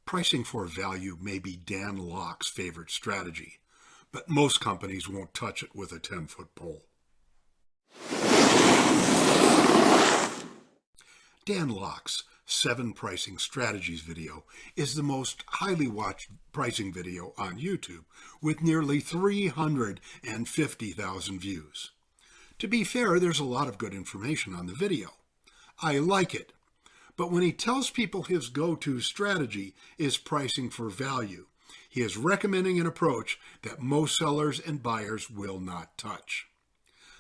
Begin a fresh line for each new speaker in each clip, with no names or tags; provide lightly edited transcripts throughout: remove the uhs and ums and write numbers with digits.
Pricing for value may be Dan Locke's favorite strategy, but most companies won't touch it with a 10-foot pole. Dan Locke's 7 Pricing Strategies video is the most highly watched pricing video on YouTube, with nearly 350,000 views. To be fair, there's a lot of good information on the video. I like it. But when he tells people his go-to strategy is pricing for value, he is recommending an approach that most sellers and buyers will not touch.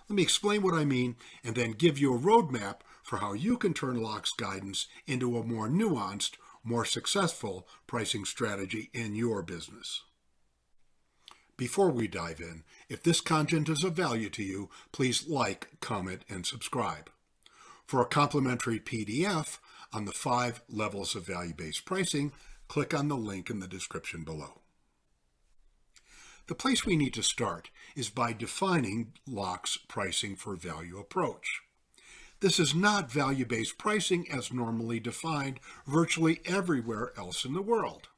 Let me explain what I mean and then give you a roadmap for how you can turn Locke's guidance into a more nuanced, more successful pricing strategy in your business. Before we dive in, if this content is of value to you, please like, comment, and subscribe. For a complimentary PDF on the 5 levels of value-based pricing, click on the link in the description below. The place we need to start is by defining Locke's pricing for value approach. This is not value-based pricing as normally defined virtually everywhere else in the world.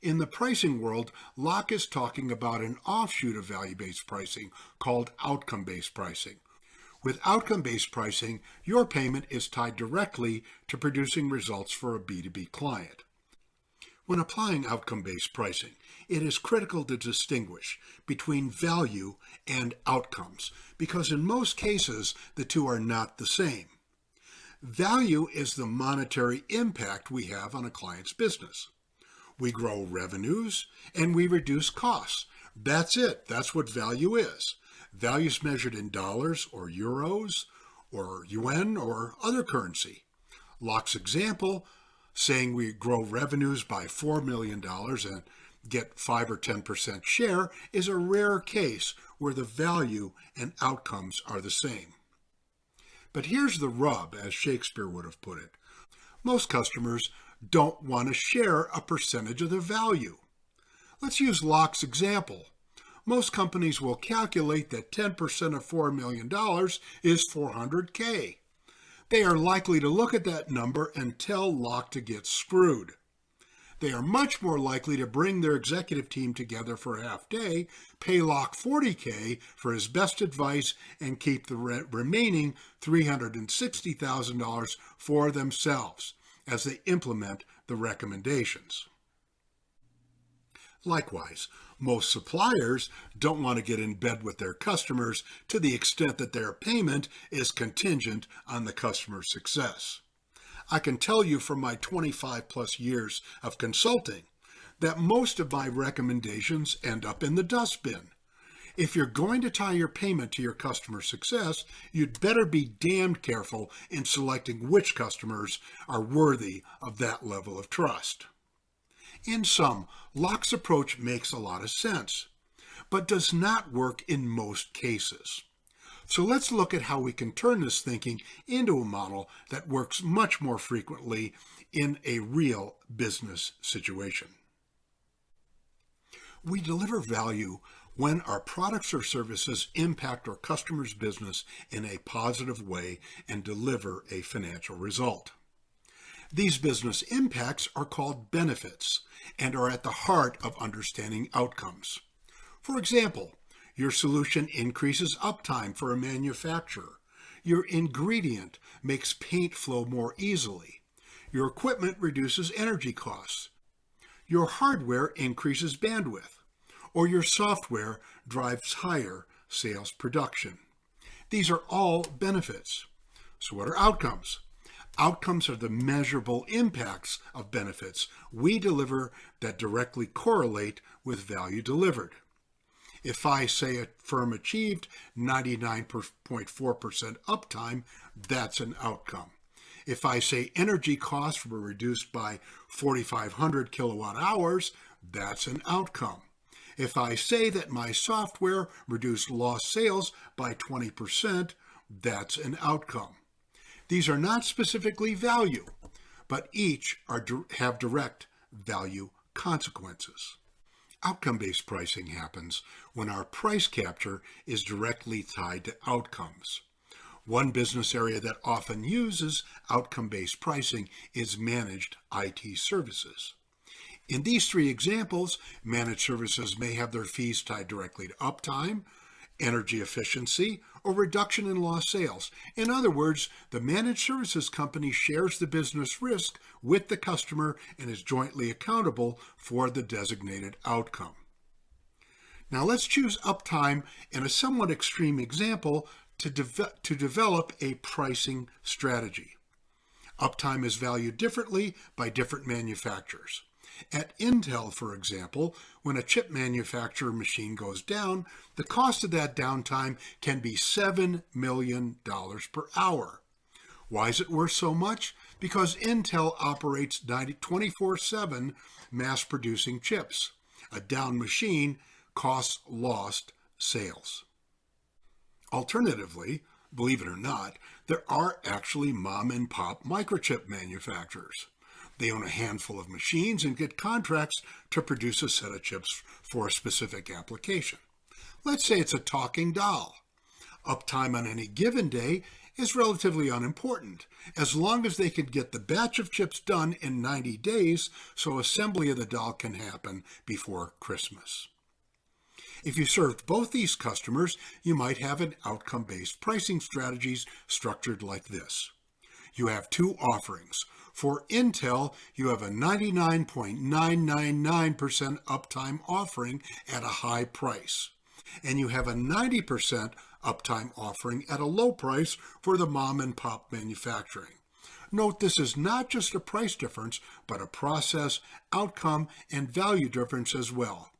In the pricing world, Locke is talking about an offshoot of value-based pricing called outcome-based pricing. With outcome-based pricing, your payment is tied directly to producing results for a B2B client. When applying outcome-based pricing, it is critical to distinguish between value and outcomes, because in most cases, the two are not the same. Value is the monetary impact we have on a client's business. We grow revenues and we reduce costs. That's it. That's what value is. Value is measured in dollars or euros or yuan or other currency. Locke's example, saying we grow revenues by $4 million and get 5 or 10% share, is a rare case where the value and outcomes are the same. But here's the rub, as Shakespeare would have put it. Most customers don't want to share a percentage of the value. Let's use Locke's example. Most companies will calculate that 10% of $4 million is $400K. They are likely to look at that number and tell Locke to get screwed. They are much more likely to bring their executive team together for a half day, pay Locke $40K for his best advice, and keep the remaining $360,000 for themselves as they implement the recommendations. Likewise, most suppliers don't want to get in bed with their customers to the extent that their payment is contingent on the customer's success. I can tell you from my 25 plus years of consulting that most of my recommendations end up in the dustbin. If you're going to tie your payment to your customer success, you'd better be damned careful in selecting which customers are worthy of that level of trust. In sum, Locke's approach makes a lot of sense, but does not work in most cases. So let's look at how we can turn this thinking into a model that works much more frequently in a real business situation. We deliver value when our products or services impact our customer's business in a positive way and deliver a financial result. These business impacts are called benefits and are at the heart of understanding outcomes. For example, your solution increases uptime for a manufacturer. Your ingredient makes paint flow more easily. Your equipment reduces energy costs. Your hardware increases bandwidth. Or your software drives higher sales production. These are all benefits. So what are outcomes? Outcomes are the measurable impacts of benefits we deliver that directly correlate with value delivered. If I say a firm achieved 99.4% uptime, that's an outcome. If I say energy costs were reduced by 4,500 kilowatt hours, that's an outcome. If I say that my software reduced lost sales by 20%, that's an outcome. These are not specifically value, but each have direct value consequences. Outcome-based pricing happens when our price capture is directly tied to outcomes. One business area that often uses outcome-based pricing is managed IT services. In these three examples, managed services may have their fees tied directly to uptime, energy efficiency, or reduction in lost sales. In other words, the managed services company shares the business risk with the customer and is jointly accountable for the designated outcome. Now let's choose uptime in a somewhat extreme example to develop a pricing strategy. Uptime is valued differently by different manufacturers. At Intel, for example, when a chip manufacturer machine goes down, the cost of that downtime can be $7 million per hour. Why is it worth so much? Because Intel operates 24/7 mass-producing chips. A down machine costs lost sales. Alternatively, believe it or not, there are actually mom-and-pop microchip manufacturers. They own a handful of machines and get contracts to produce a set of chips for a specific application. Let's say it's a talking doll. Uptime on any given day is relatively unimportant, as long as they can get the batch of chips done in 90 days so assembly of the doll can happen before Christmas. If you served both these customers, you might have an outcome-based pricing strategies structured like this. You have two offerings. For Intel, you have a 99.999% uptime offering at a high price, and you have a 90% uptime offering at a low price for the mom and pop manufacturing. Note this is not just a price difference, but a process, outcome, and value difference as well.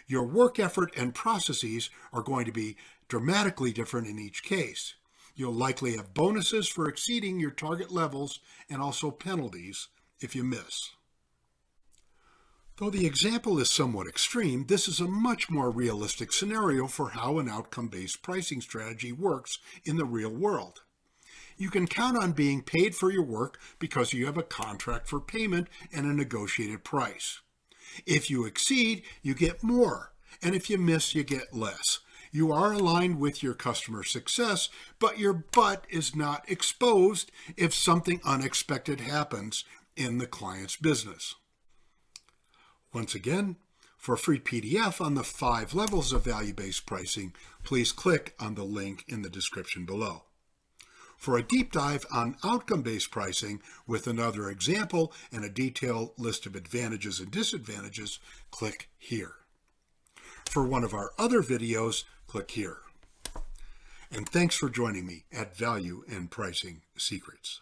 Your work effort and processes are going to be dramatically different in each case. You'll likely have bonuses for exceeding your target levels and also penalties if you miss. Though the example is somewhat extreme, this is a much more realistic scenario for how an outcome-based pricing strategy works in the real world. You can count on being paid for your work because you have a contract for payment and a negotiated price. If you exceed, you get more, and if you miss, you get less. You are aligned with your customer success, but your butt is not exposed if something unexpected happens in the client's business. Once again, for a free PDF on the 5 levels of value-based pricing, please click on the link in the description below. For a deep dive on outcome-based pricing with another example and a detailed list of advantages and disadvantages, click here. For one of our other videos, click here. And thanks for joining me at Value and Pricing Secrets.